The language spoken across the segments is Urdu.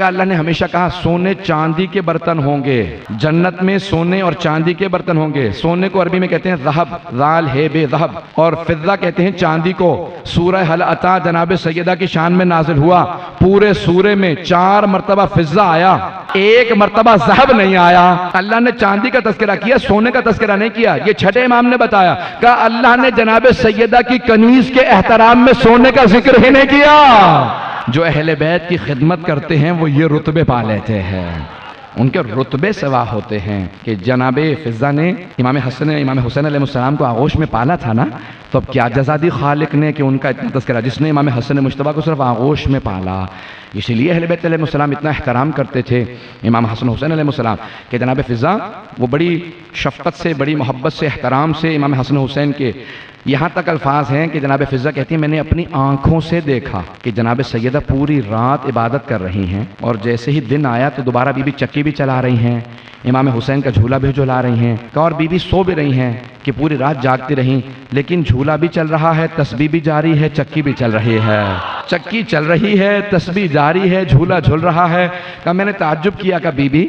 اللہ نے ہمیشہ کہا سونے چاندی کے برتن ہوں گے، جنت میں سونے اور چاندی کے برتن ہوں گے۔ سونے کو عربی میں کہتے ہیں ذہب، ذال ہے بے ذہب، اور فضہ کہتے ہیں چاندی کو۔ سورہ حل اتی جناب سیدہ کی شان میں نازل ہوا، پورے سورے میں 4 مرتبہ فضہ آیا، 1 مرتبہ ذہب نہیں آیا۔ اللہ نے چاندی کا تذکرہ کیا، سونے کا تذکرہ نہیں کیا۔ یہ چھٹے امام نے بتایا کہ اللہ نے جناب سیدہ کی کنیز کے احترام میں سونے کا ذکر ہی نہیں کیا۔ جو اہل بیت کی خدمت کرتے ہیں وہ یہ رتبے پا لیتے ہیں، ان کے رتبے سوا ہوتے ہیں۔ کہ جناب فضہ نے امام حسین علیہ السلام کو آغوش میں پالا تھا نا، تو اب کیا جزا دی خالق نے کہ ان کا اتنا تذکرہ، جس نے امام حسن مجتبیٰ کو صرف آغوش میں پالا۔ اسی لیے اہل بیت علیہ السلام اتنا احترام کرتے تھے امام حسن حسین علیہ السلام کہ جناب فضہ وہ بڑی شفقت سے، بڑی محبت سے، احترام سے امام حسن حسین کے، یہاں تک الفاظ ہیں کہ جناب فضہ کہتی ہیں میں نے اپنی آنکھوں سے دیکھا کہ جناب سیدہ پوری رات عبادت کر رہی ہیں، اور جیسے ہی دن آیا تو دوبارہ بی بی چکی بھی چلا رہی ہیں، امام حسین کا جھولا بھی جھلا رہی ہیں، اور بی بی سو بھی رہی ہیں کہ پوری رات جاگتی رہیں، لیکن جھولا بھی چل رہا ہے، تسبیح بھی جاری ہے، چکی بھی چل رہی ہے، چکی چل رہی ہے، تسبیح جاری ہے، جھولا جھل رہا ہے۔ کہ میں نے تعجب کیا کہ بی بی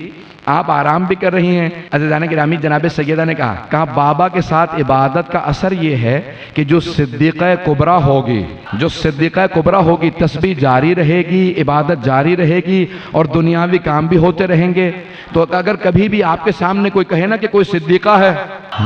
آپ آرام بھی کر رہی ہیں۔ عزیزان گرامی جناب سیدہ نے کہا بابا کے ساتھ عبادت کا اثر یہ ہے کہ جو صدیقہ کبریٰ ہوگی، جو صدیقہ کبریٰ ہوگی، تسبیح جاری رہے گی، عبادت جاری رہے گی، اور دنیاوی کام بھی ہوتے رہیں گے۔ تو اگر کبھی بھی آپ کے سامنے کوئی کہے نا کہ کوئی صدیقہ ہے،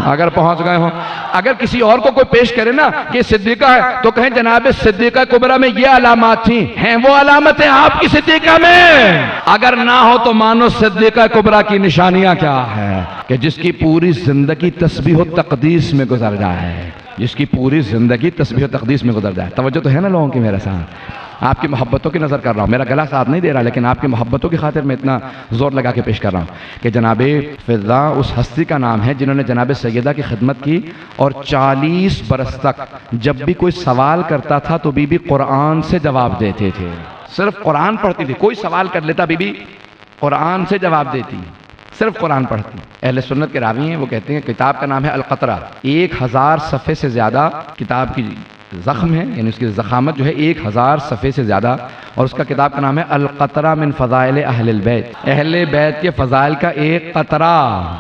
اگر پہنچ گئے ہوں، اگر کسی اور کو کوئی پیش کرے نا کہ صدیقہ ہے، تو کہیں جناب صدیقہ کبریٰ میں یہ علامات تھیں، ہیں وہ علامتیں آپ کی صدیقہ میں؟ اگر نہ ہو تو مانو صدیقہ کبریٰ کی نشانیاں کیا ہے کہ جس کی پوری زندگی تسبیح و تقدیس میں گزر جائے، جس کی پوری زندگی تسبیح و تقدیس میں گزر جائے۔ توجہ تو ہے نا لوگوں کی میرے ساتھ؟ آپ کی محبتوں کی نظر کر رہا ہوں، میرا گلا ساتھ نہیں دے رہا، لیکن آپ کی محبتوں کی خاطر میں اتنا زور لگا کے پیش کر رہا ہوں کہ جناب فضہ اس ہستی کا نام ہے جنہوں نے جناب سیدہ کی خدمت کی، اور 40 برس تک جب بھی کوئی سوال کرتا تھا تو بی بی قرآن سے جواب دیتے تھے۔ صرف قرآن پڑھتی تھی، کوئی سوال کر لیتا بی بی قرآن سے جواب دیتی، صرف قرآن پڑھتی۔ اہل سنت کے راوی ہیں، وہ کہتے ہیں کتاب کا نام ہے القطرہ، 1000 صفحے سے زیادہ کتاب کی زخم ہے، یعنی اس کی زخامت جو ہے 1000 صفحے سے زیادہ، اور اس کا کتاب کا نام ہے القطرہ من فضائل اہل البیت، اہل بیت کے فضائل کا ایک قطرہ،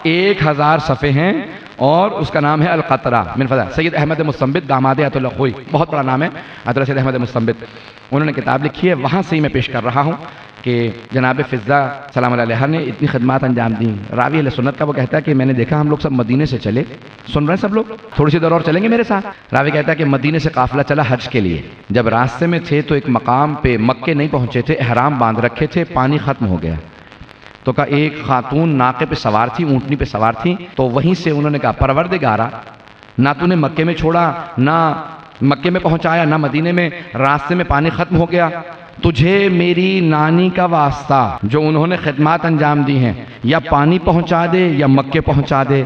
1000 صفحے ہیں، اور اس کا نام ہے القطرہ من فضائل۔ سید احمد مستنبط داماد عطا اللہ خوئی، بہت بڑا نام ہے حضرت سید احمد مستنبط، انہوں نے کتاب لکھی ہے، وہاں سے ہی میں پیش کر رہا ہوں کہ جناب فضہ سلام علیہ نے اتنی خدمات انجام دیں۔ راوی اہل سنت کا وہ کہتا ہے کہ میں نے دیکھا ہم لوگ سب مدینے سے چلے، سن رہے ہیں سب لوگ؟ تھوڑی سی دور اور چلیں گے میرے ساتھ؟ راوی کہتا ہے کہ مدینے سے قافلہ چلا حج کے لیے، جب راستے میں تھے تو ایک مقام پہ مکے نہیں پہنچے تھے، احرام باندھ رکھے تھے، پانی ختم ہو گیا، تو کہا ایک خاتون ناقے پہ سوار تھی، اونٹنی پہ سوار تھی، تو وہیں سے انہوں نے کہا پروردگارا، نہ تو نے مکے میں چھوڑا، نہ مکے میں پہنچایا، نہ مدینے میں، راستے میں پانی ختم ہو گیا، تجھے میری نانی کا واسطہ جو انہوں نے خدمات انجام دی ہیں، یا پانی پہنچا دے یا مکے پہنچا دے۔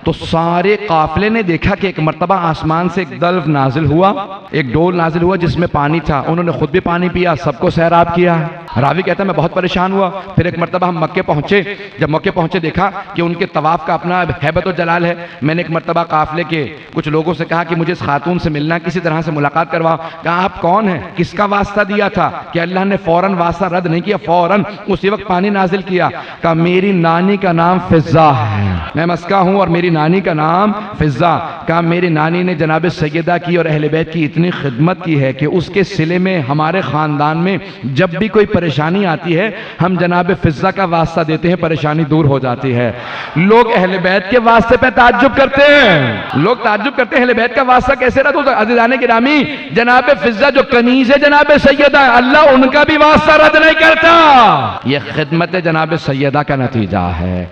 تو سارے قافلے نے دیکھا کہ ایک مرتبہ آسمان سے ایک دلو نازل ہوا، ایک ڈول نازل ہوا جس میں پانی تھا، انہوں نے خود بھی پانی پیا، سب کو سیراب کیا۔ راوی کہتا ہے میں بہت پریشان ہوا، پھر ایک مرتبہ ہم مکے پہنچے، جب مکے پہنچے دیکھا کہ ان کے طواف کا اپنا ہیبت و جلال ہے، میں نے ایک مرتبہ قافلے کے کچھ لوگوں سے کہا کہ مجھے اس خاتون سے ملنا، کسی طرح سے ملاقات کرواؤ۔ کہا آپ کون ہیں؟ کس کا واسطہ دیا تھا؟ کہ اللہ نے فوراً واسطہ رد نہیں کیا، فوراً اسی وقت پانی نازل کیا۔ کہا میری نانی کا نام فضہ ہے، میں مسکا ہوں اور میری نانی کا نام فضہ۔ کہا میری نانی نے جناب سیدہ کی اور اہل بیت کی اتنی خدمت کی ہے کہ اس کے صلے میں ہمارے خاندان میں جب بھی کوئی پریشانی آتی ہے ہم جناب فضہ کا واسطہ دیتے ہیں، پریشانی دور ہو جاتی ہے۔ لوگ اہل بیت کے واسطے پہ تعجب کرتے ہیں، لوگ تعجب کرتے ہیں اہل بیت کا واسطہ کیسے رد ہوتا ہے؟ عزیزان گرامی جناب فضہ جو کنیز ہے جناب سیدہ، اللہ ان کا بھی واسطہ رد نہیں کرتا، یہ خدمت جناب سیدہ کا نتیجہ ہے۔